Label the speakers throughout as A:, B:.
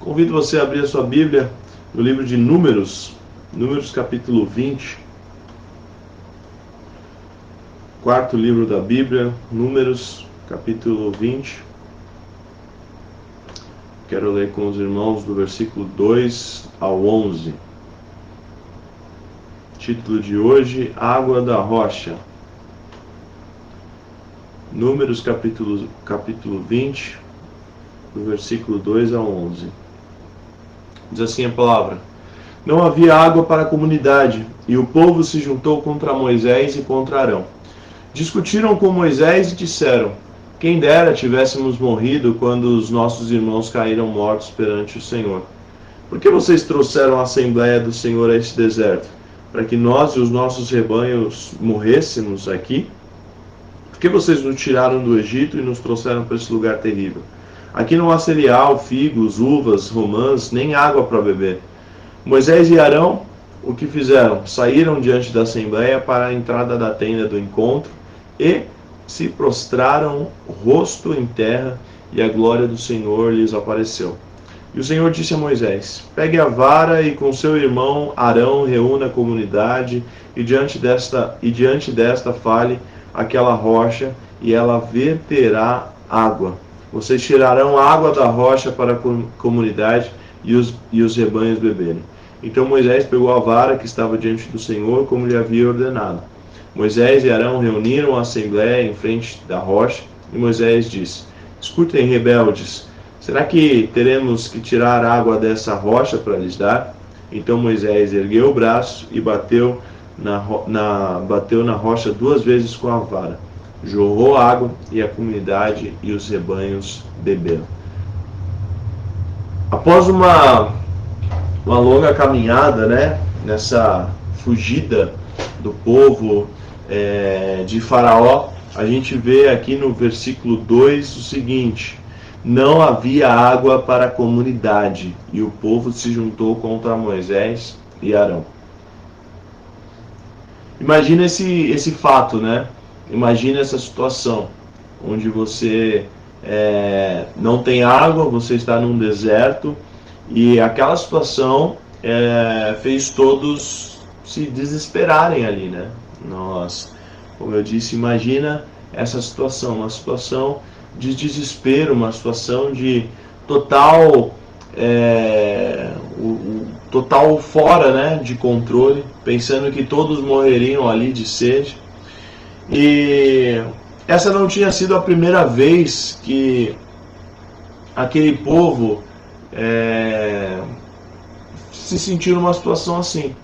A: Convido você a abrir a sua Bíblia no livro de Números, Números capítulo 20. Quarto livro da Bíblia, Números capítulo 20. Quero ler com os irmãos do versículo 2 ao 11. Título de hoje, Água da Rocha. Números capítulo 20, do versículo 2 ao 11. Diz assim a palavra: Não havia água para a comunidade, e o povo se juntou contra Moisés e contra Arão. Discutiram com Moisés e disseram: Quem dera tivéssemos morrido quando os nossos irmãos caíram mortos perante o Senhor. Por que vocês trouxeram a Assembleia do Senhor a este deserto? Para que nós e os nossos rebanhos morrêssemos aqui? Por que vocês nos tiraram do Egito e nos trouxeram para esse lugar terrível? Aqui não há cereal, figos, uvas, romãs, nem água para beber. Moisés e Arão, o que fizeram? Saíram diante da Assembleia para a entrada da tenda do encontro e se prostraram rosto em terra, e a glória do Senhor lhes apareceu. E o Senhor disse a Moisés: Pegue a vara e com seu irmão Arão reúna a comunidade, e diante desta fale aquela rocha, e ela verterá água. Vocês tirarão água da rocha para a comunidade e os rebanhos beberem. Então Moisés pegou a vara que estava diante do Senhor, como lhe havia ordenado. Moisés e Arão reuniram a assembleia em frente da rocha, e Moisés disse: Escutem, rebeldes, será que teremos que tirar água dessa rocha para lhes dar? Então Moisés ergueu o braço e bateu na rocha 2 vezes com a vara. Jorrou água, e a comunidade e os rebanhos beberam. Após uma longa caminhada, nessa fugida do povo de Faraó, a gente vê aqui no versículo 2 o seguinte: Não havia água para a comunidade, e o povo se juntou contra Moisés e Arão. Imagina esse fato, Imagina essa situação, onde você não tem água, você está num deserto, e aquela situação fez todos se desesperarem ali, Nós, como eu disse, imagina essa situação, uma situação de desespero, uma situação de total, total fora, de controle, pensando que todos morreriam ali de sede. E essa não tinha sido a primeira vez que aquele povo se sentiu numa situação assim.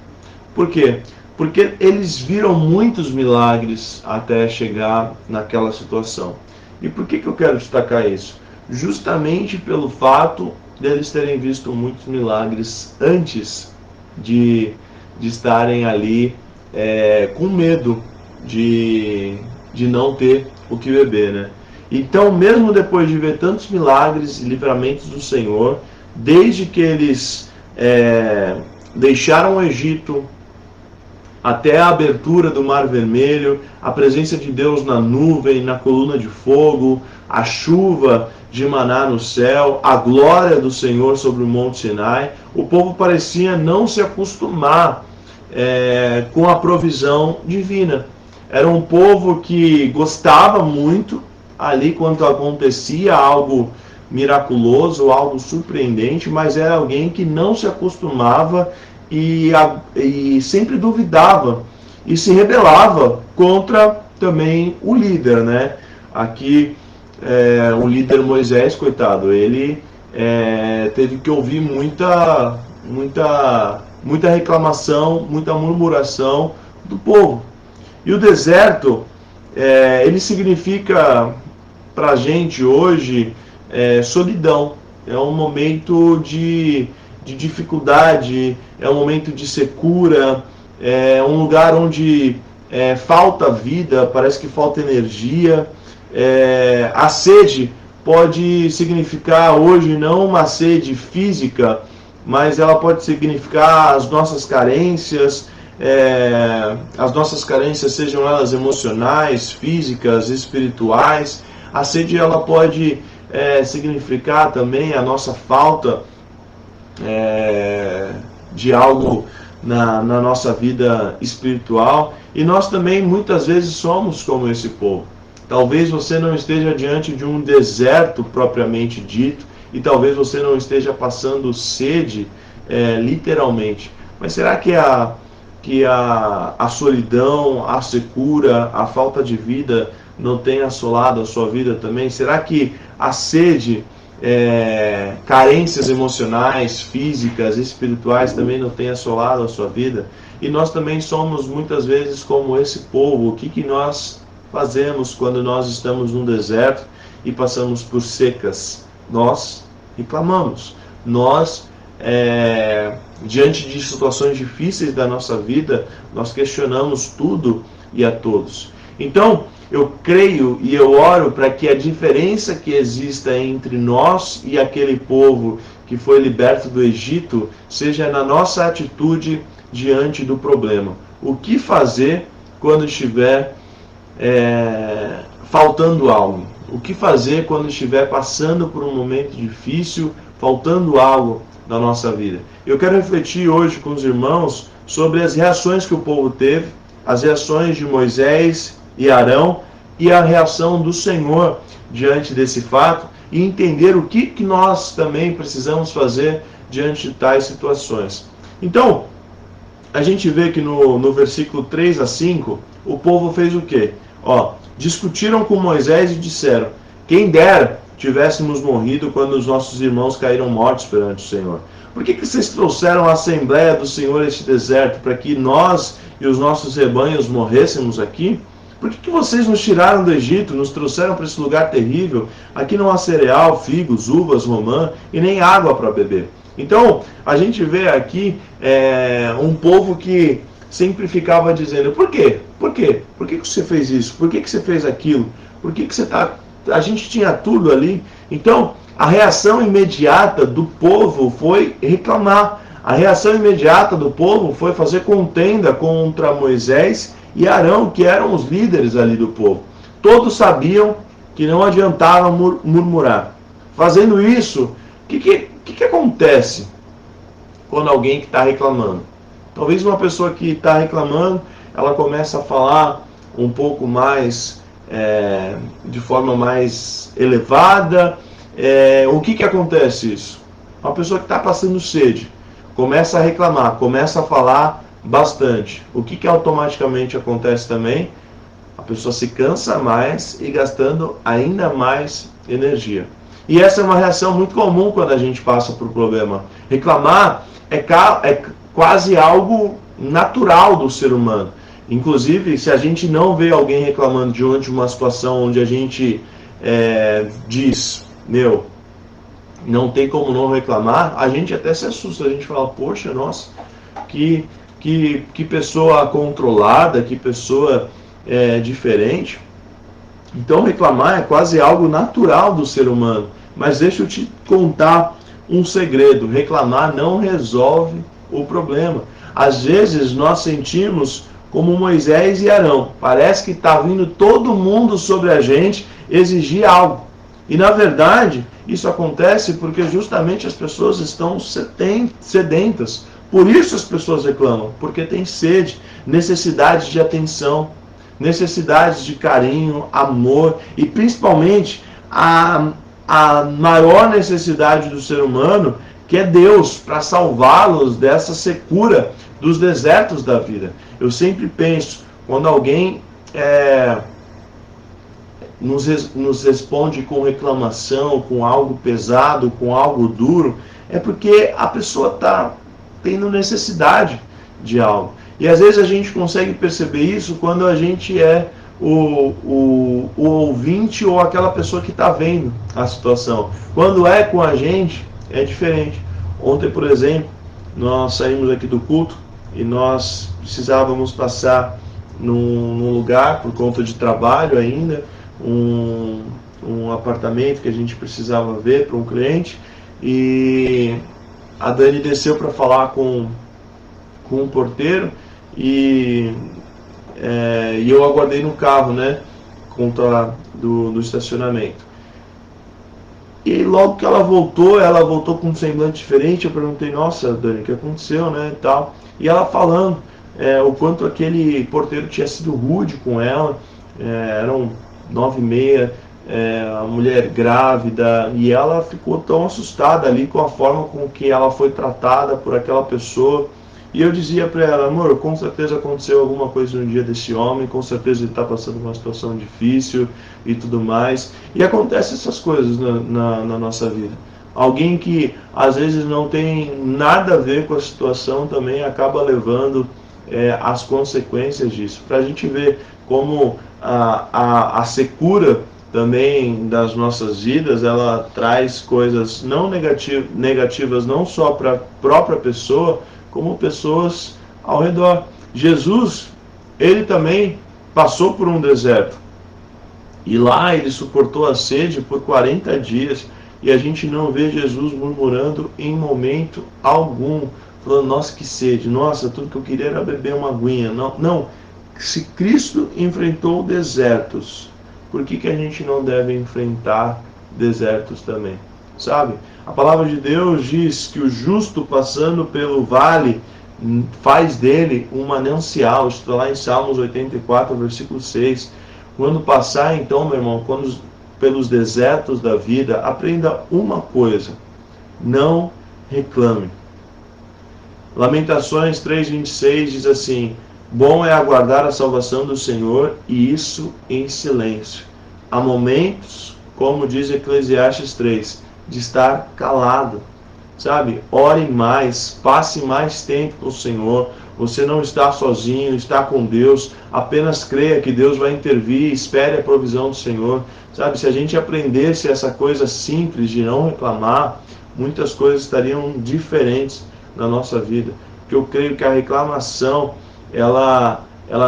A: Por quê? Porque eles viram muitos milagres até chegar naquela situação. E por que eu quero destacar isso? Justamente pelo fato deles terem visto muitos milagres antes de estarem ali com medo de não ter o que beber, Então, mesmo depois de ver tantos milagres e livramentos do Senhor, desde que eles deixaram o Egito até a abertura do Mar Vermelho, a presença de Deus na nuvem, na coluna de fogo, a chuva de maná no céu, a glória do Senhor sobre o Monte Sinai, o povo parecia não se acostumar com a provisão divina. Era um povo que gostava muito ali quando acontecia algo miraculoso, algo surpreendente, mas era alguém que não se acostumava e sempre duvidava e se rebelava contra também o líder, Aqui o líder Moisés, coitado, ele teve que ouvir muita reclamação, muita murmuração do povo. E o deserto, ele significa para a gente hoje solidão. É um momento de dificuldade, é um momento de secura, é um lugar onde falta vida, parece que falta energia. A sede pode significar hoje não uma sede física, mas ela pode significar as nossas carências, sejam elas emocionais, físicas, espirituais. A sede ela pode significar também a nossa falta de algo na nossa vida espiritual, e nós também muitas vezes somos como esse povo. Talvez você não esteja diante de um deserto propriamente dito, e talvez você não esteja passando sede literalmente, mas será que a solidão, a secura, a falta de vida não tem assolado a sua vida também? Será que a sede, carências emocionais, físicas, espirituais também não tem assolado a sua vida? E nós também somos muitas vezes como esse povo. O que nós fazemos quando nós estamos num deserto e passamos por secas? Nós reclamamos. Nós, diante de situações difíceis da nossa vida, nós questionamos tudo e a todos. Então, eu creio e eu oro para que a diferença que exista entre nós e aquele povo que foi liberto do Egito seja na nossa atitude diante do problema. O que fazer quando estiver faltando algo? O que fazer quando estiver passando por um momento difícil, faltando algo na nossa vida? Eu quero refletir hoje com os irmãos sobre as reações que o povo teve, as reações de Moisés e Arão e a reação do Senhor diante desse fato, e entender o que nós também precisamos fazer diante de tais situações. Então, a gente vê que no versículo 3 a 5, o povo fez o quê? Discutiram com Moisés e disseram: quem dera tivéssemos morrido quando os nossos irmãos caíram mortos perante o Senhor. Por que vocês trouxeram a Assembleia do Senhor a este deserto, para que nós e os nossos rebanhos morrêssemos aqui? Por que vocês nos tiraram do Egito, nos trouxeram para esse lugar terrível? Aqui não há cereal, figos, uvas, romã e nem água para beber. Então, a gente vê aqui um povo que sempre ficava dizendo: por quê? Por quê? Por que você fez isso? Por que você fez aquilo? Por que você está... A gente tinha tudo ali. Então, a reação imediata do povo foi reclamar. A reação imediata do povo foi fazer contenda contra Moisés e Arão, que eram os líderes ali do povo. Todos sabiam que não adiantava murmurar. Fazendo isso, o que acontece quando alguém que está reclamando? Talvez uma pessoa que está reclamando, ela começa a falar um pouco mais, de forma mais elevada. O que acontece isso? Uma pessoa que está passando sede, começa a reclamar, começa a falar bastante. O que automaticamente acontece também? A pessoa se cansa mais e gastando ainda mais energia. E essa é uma reação muito comum quando a gente passa por problema. Reclamar é quase algo natural do ser humano. Inclusive, se a gente não vê alguém reclamando diante de uma situação onde a gente diz: não tem como não reclamar, a gente até se assusta. A gente fala: poxa, nossa, que pessoa controlada, que pessoa diferente. Então, reclamar é quase algo natural do ser humano. Mas deixa eu te contar um segredo: reclamar não resolve o problema. Às vezes nós sentimos como Moisés e Arão. Parece que está vindo todo mundo sobre a gente exigir algo. E na verdade, isso acontece porque justamente as pessoas estão sedentas. Por isso as pessoas reclamam, porque tem sede, necessidade de atenção, necessidades de carinho, amor, e principalmente a maior necessidade do ser humano, que é Deus, para salvá-los dessa secura dos desertos da vida. Eu sempre penso, quando alguém nos responde com reclamação, com algo pesado, com algo duro, é porque a pessoa está tendo necessidade de algo. E às vezes a gente consegue perceber isso quando a gente é o ouvinte ou aquela pessoa que está vendo a situação. Quando é com a gente, é diferente. Ontem, por exemplo, nós saímos aqui do culto e nós precisávamos passar num lugar por conta de trabalho ainda, um apartamento que a gente precisava ver para um cliente, e a Dani desceu para falar com o porteiro e eu aguardei no carro, conta do estacionamento. E logo que ela voltou com um semblante diferente. Eu perguntei, nossa, Dani, o que aconteceu, né, e tal. E ela falando o quanto aquele porteiro tinha sido rude com ela. Eram 9h30, a mulher grávida, e ela ficou tão assustada ali com a forma com que ela foi tratada por aquela pessoa. E eu dizia para ela, amor, com certeza aconteceu alguma coisa no dia desse homem, com certeza ele está passando uma situação difícil e tudo mais. E acontecem essas coisas na nossa vida. Alguém que às vezes não tem nada a ver com a situação também acaba levando as consequências disso. Para a gente ver como a secura também das nossas vidas, ela traz coisas não negativas não só para a própria pessoa, como pessoas ao redor. Jesus, ele também passou por um deserto. E lá ele suportou a sede por 40 dias. E a gente não vê Jesus murmurando em momento algum. Falando, nossa, que sede. Nossa, tudo que eu queria era beber uma aguinha. Não. Se Cristo enfrentou desertos, por que a gente não deve enfrentar desertos também? Sabe? A palavra de Deus diz que o justo passando pelo vale faz dele um manancial. Isso está lá em Salmos 84, versículo 6. Quando passar, então, meu irmão, pelos desertos da vida, aprenda uma coisa: não reclame. Lamentações 3:26 diz assim: bom é aguardar a salvação do Senhor, e isso em silêncio. Há momentos, como diz Eclesiastes 3, de estar calado, sabe? Ore mais, passe mais tempo com o Senhor. Você não está sozinho, está com Deus. Apenas creia que Deus vai intervir, espere a provisão do Senhor, sabe? Se a gente aprendesse essa coisa simples de não reclamar, muitas coisas estariam diferentes na nossa vida. Porque eu creio que a reclamação, ela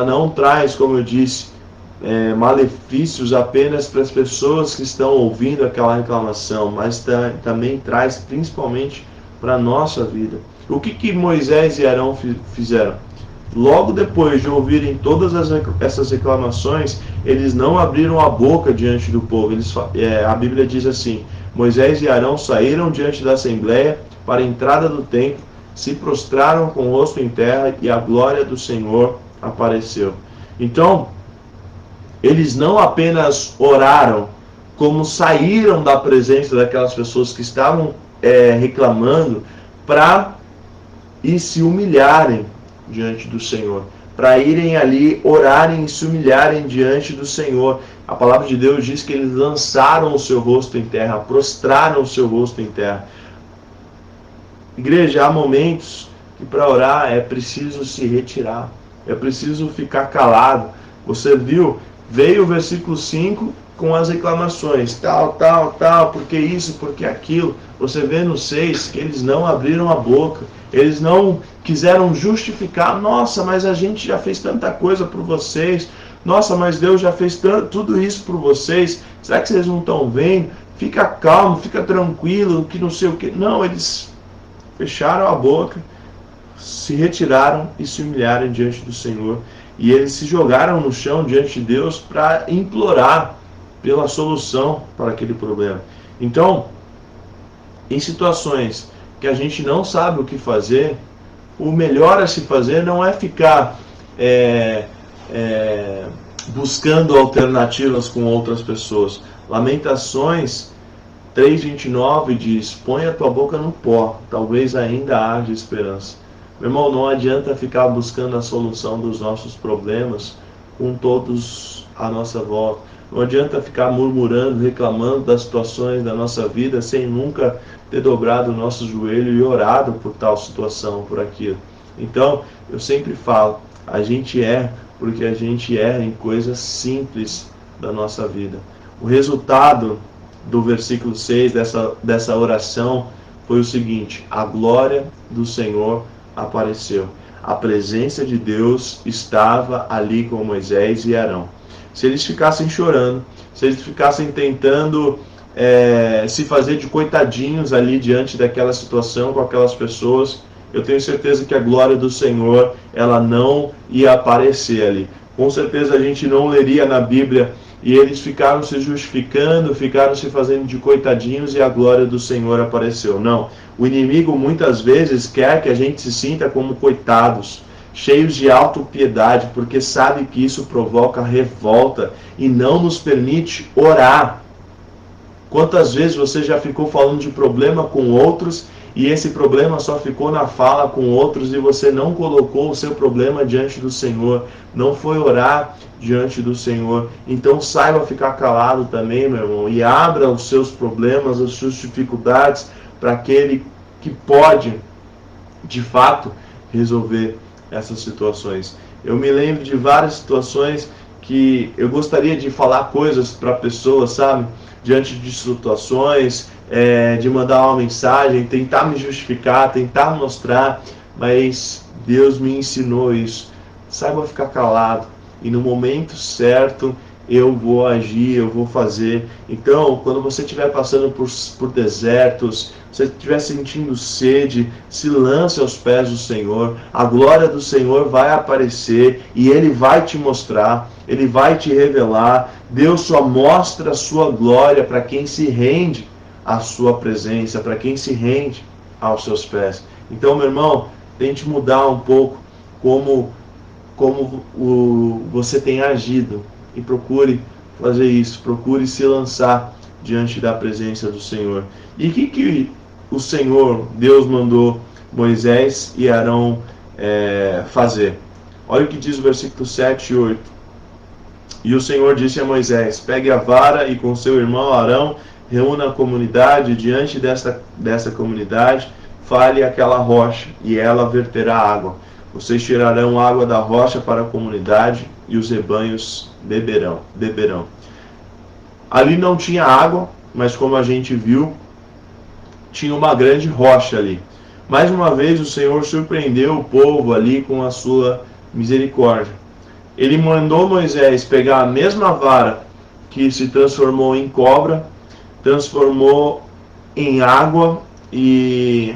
A: não traz, como eu disse, malefícios apenas para as pessoas que estão ouvindo aquela reclamação, mas também traz principalmente para a nossa vida. O que Moisés e Arão fizeram? Logo depois de ouvirem todas essas reclamações, eles não abriram a boca diante do povo. A Bíblia diz assim: Moisés e Arão saíram diante da assembleia para a entrada do templo, se prostraram com o rosto em terra, e a glória do Senhor apareceu. Então, eles não apenas oraram, como saíram da presença daquelas pessoas que estavam reclamando, para ir se humilharem diante do Senhor, para irem ali, orarem e se humilharem diante do Senhor. A palavra de Deus diz que eles lançaram o seu rosto em terra, prostraram o seu rosto em terra. Igreja, há momentos que para orar é preciso se retirar, é preciso ficar calado. Você viu, veio o versículo 5 com as reclamações, tal, porque isso, porque aquilo. Você vê no 6 que eles não abriram a boca, eles não quiseram justificar. Nossa, mas a gente já fez tanta coisa por vocês. Nossa, mas Deus já fez tudo isso por vocês. Será que vocês não estão vendo? Fica calmo, fica tranquilo, que não sei o que. Não, eles fecharam a boca, se retiraram e se humilharam diante do Senhor. E eles se jogaram no chão diante de Deus para implorar pela solução para aquele problema. Então, em situações que a gente não sabe o que fazer, o melhor a se fazer não é ficar buscando alternativas com outras pessoas. Lamentações 3:29 diz: põe a tua boca no pó, talvez ainda haja esperança. Meu irmão, não adianta ficar buscando a solução dos nossos problemas com todos à nossa volta. Não adianta ficar murmurando, reclamando das situações da nossa vida sem nunca ter dobrado o nosso joelho e orado por tal situação, por aquilo. Então, eu sempre falo, a gente erra porque a gente erra em coisas simples da nossa vida. O resultado do versículo 6 dessa oração foi o seguinte: a glória do Senhor apareceu. A presença de Deus estava ali com Moisés e Arão. Se eles ficassem chorando, se eles ficassem tentando se fazer de coitadinhos ali diante daquela situação com aquelas pessoas, eu tenho certeza que a glória do Senhor ela não ia aparecer ali. com certeza a gente não leria na Bíblia, e eles ficaram se justificando, ficaram se fazendo de coitadinhos e a glória do Senhor apareceu. Não, o inimigo muitas vezes quer que a gente se sinta como coitados, cheios de autopiedade, porque sabe que isso provoca revolta e não nos permite orar. Quantas vezes você já ficou falando de problema com outros e esse problema só ficou na fala com outros e você não colocou o seu problema diante do Senhor, não foi orar diante do Senhor? Então saiba ficar calado também, meu irmão, e abra os seus problemas, as suas dificuldades para aquele que pode, de fato, resolver essas situações. Eu me lembro de várias situações que eu gostaria de falar coisas para pessoas, sabe? Diante de situações, de mandar uma mensagem, tentar me justificar, tentar mostrar, mas Deus me ensinou isso. Saiba ficar calado e no momento certo eu vou agir, eu vou fazer. Então, quando você estiver passando por desertos, se você estiver sentindo sede, se lance aos pés do Senhor. A glória do Senhor vai aparecer e Ele vai te mostrar, Ele vai te revelar. Deus só mostra a sua glória para quem se rende à sua presença, para quem se rende aos seus pés. Então, meu irmão, tente mudar um pouco como você tem agido. E procure fazer isso, procure se lançar diante da presença do Senhor. E o que o Senhor, Deus, mandou Moisés e Arão fazer? Olha o que diz o versículo 7 e 8. E o Senhor disse a Moisés: pegue a vara e com seu irmão Arão reúna a comunidade, diante dessa comunidade fale aquela rocha, e ela verterá água. Vocês tirarão água da rocha para a comunidade, e os rebanhos beberão. Ali não tinha água, mas como a gente viu, tinha uma grande rocha ali. Mais uma vez o Senhor surpreendeu o povo ali com a sua misericórdia. Ele mandou Moisés pegar a mesma vara que se transformou em cobra, transformou em água e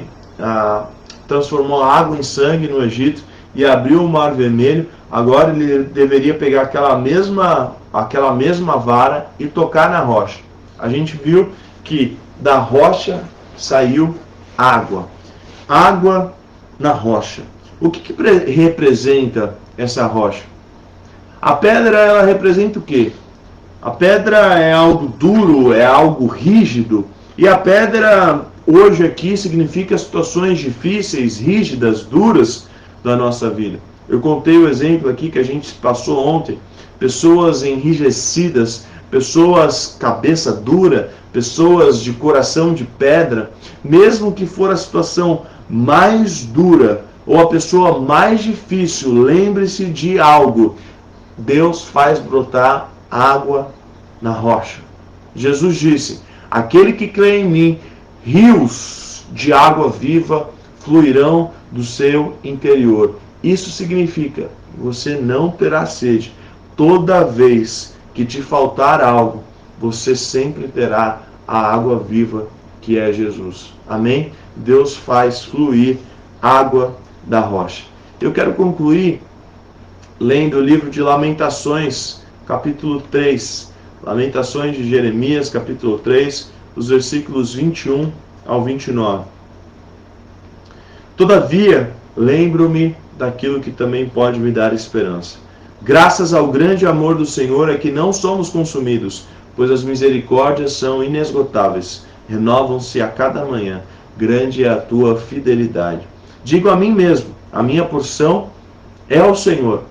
A: transformou a água em sangue no Egito e abriu o Mar Vermelho. Agora ele deveria pegar aquela mesma vara e tocar na rocha. A gente viu que da rocha saiu água. Água na rocha. O que representa essa rocha? A pedra, ela representa o quê? A pedra é algo duro, é algo rígido. E a pedra hoje aqui significa situações difíceis, rígidas, duras da nossa vida. Eu contei o exemplo aqui que a gente passou ontem. Pessoas enrijecidas, pessoas cabeça dura, pessoas de coração de pedra. Mesmo que for a situação mais dura ou a pessoa mais difícil, lembre-se de algo. Deus faz brotar água na rocha. Jesus disse: aquele que crê em mim, rios de água viva fluirão do seu interior. Isso significa, você não terá sede. Toda vez que te faltar algo, você sempre terá a água viva que é Jesus. Amém? Deus faz fluir água da rocha. Eu quero concluir lendo o livro de Lamentações, capítulo 3. Lamentações de Jeremias, capítulo 3, os versículos 21 ao 29. Todavia, lembro-me daquilo que também pode me dar esperança. Graças ao grande amor do Senhor é que não somos consumidos, pois as misericórdias são inesgotáveis, renovam-se a cada manhã. Grande é a tua fidelidade. Digo a mim mesmo, a minha porção é o Senhor.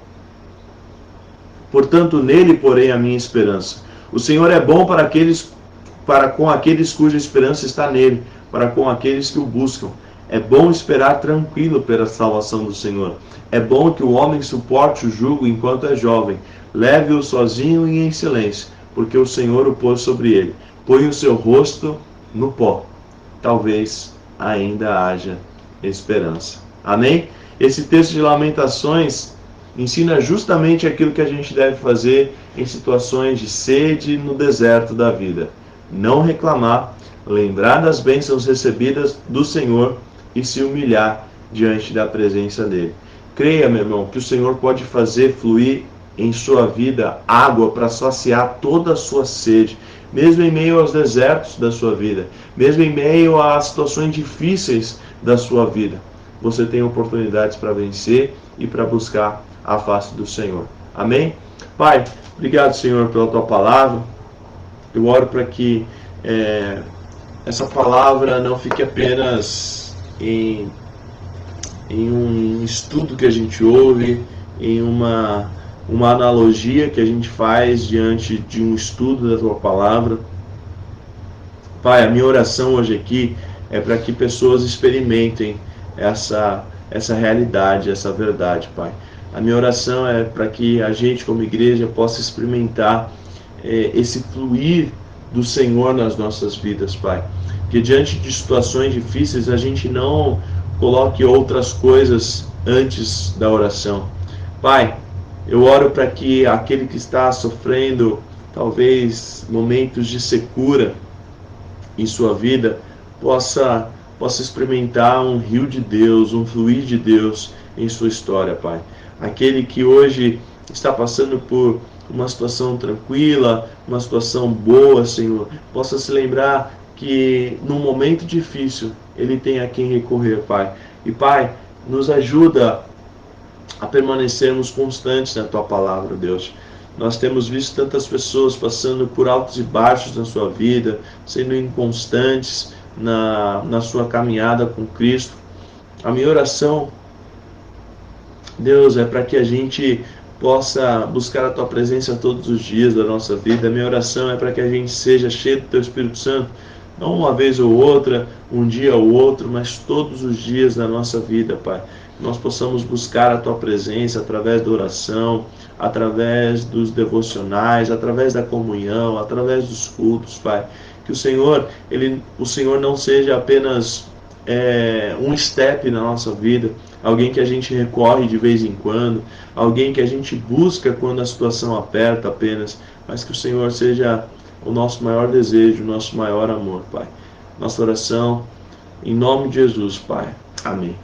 A: Portanto, nele porei a minha esperança. O Senhor é bom para com aqueles cuja esperança está nele, para com aqueles que o buscam. É bom esperar tranquilo pela salvação do Senhor. É bom que o homem suporte o jugo enquanto é jovem. Leve-o sozinho e em silêncio, porque o Senhor o pôs sobre ele. Põe o seu rosto no pó. Talvez ainda haja esperança. Amém? Esse texto de Lamentações ensina justamente aquilo que a gente deve fazer em situações de sede no deserto da vida. Não reclamar, lembrar das bênçãos recebidas do Senhor e se humilhar diante da presença dele. Creia, meu irmão, que o Senhor pode fazer fluir em sua vida água para saciar toda a sua sede, mesmo em meio aos desertos da sua vida, mesmo em meio às situações difíceis da sua vida. Você tem oportunidades para vencer e para buscar a face do Senhor. Amém? Pai, obrigado, Senhor, pela tua palavra. Eu oro para que essa palavra não fique apenas em um estudo que a gente ouve, em uma analogia que a gente faz diante de um estudo da tua palavra. Pai, a minha oração hoje aqui é para que pessoas experimentem essa realidade, essa verdade, Pai. A minha oração é para que a gente, como igreja, possa experimentar esse fluir do Senhor nas nossas vidas, Pai. Que diante de situações difíceis a gente não coloque outras coisas antes da oração. Pai, eu oro para que aquele que está sofrendo talvez momentos de secura em sua vida possa experimentar um rio de Deus, um fluir de Deus em sua história, Pai. Aquele que hoje está passando por uma situação tranquila, uma situação boa, Senhor, possa se lembrar que num momento difícil ele tem a quem recorrer, Pai. E Pai, nos ajuda a permanecermos constantes na Tua palavra, Deus. Nós temos visto tantas pessoas passando por altos e baixos na sua vida, sendo inconstantes na sua caminhada com Cristo. A minha oração, Deus, é para que a gente possa buscar a Tua presença todos os dias da nossa vida. A minha oração é para que a gente seja cheio do Teu Espírito Santo, não uma vez ou outra, um dia ou outro, mas todos os dias da nossa vida, Pai. Nós possamos buscar a Tua presença através da oração, através dos devocionais, através da comunhão, através dos cultos, Pai. Que o Senhor não seja apenas um step na nossa vida, alguém que a gente recorre de vez em quando, alguém que a gente busca quando a situação aperta apenas, mas que o Senhor seja o nosso maior desejo, o nosso maior amor, Pai. Nossa oração, em nome de Jesus, Pai. Amém.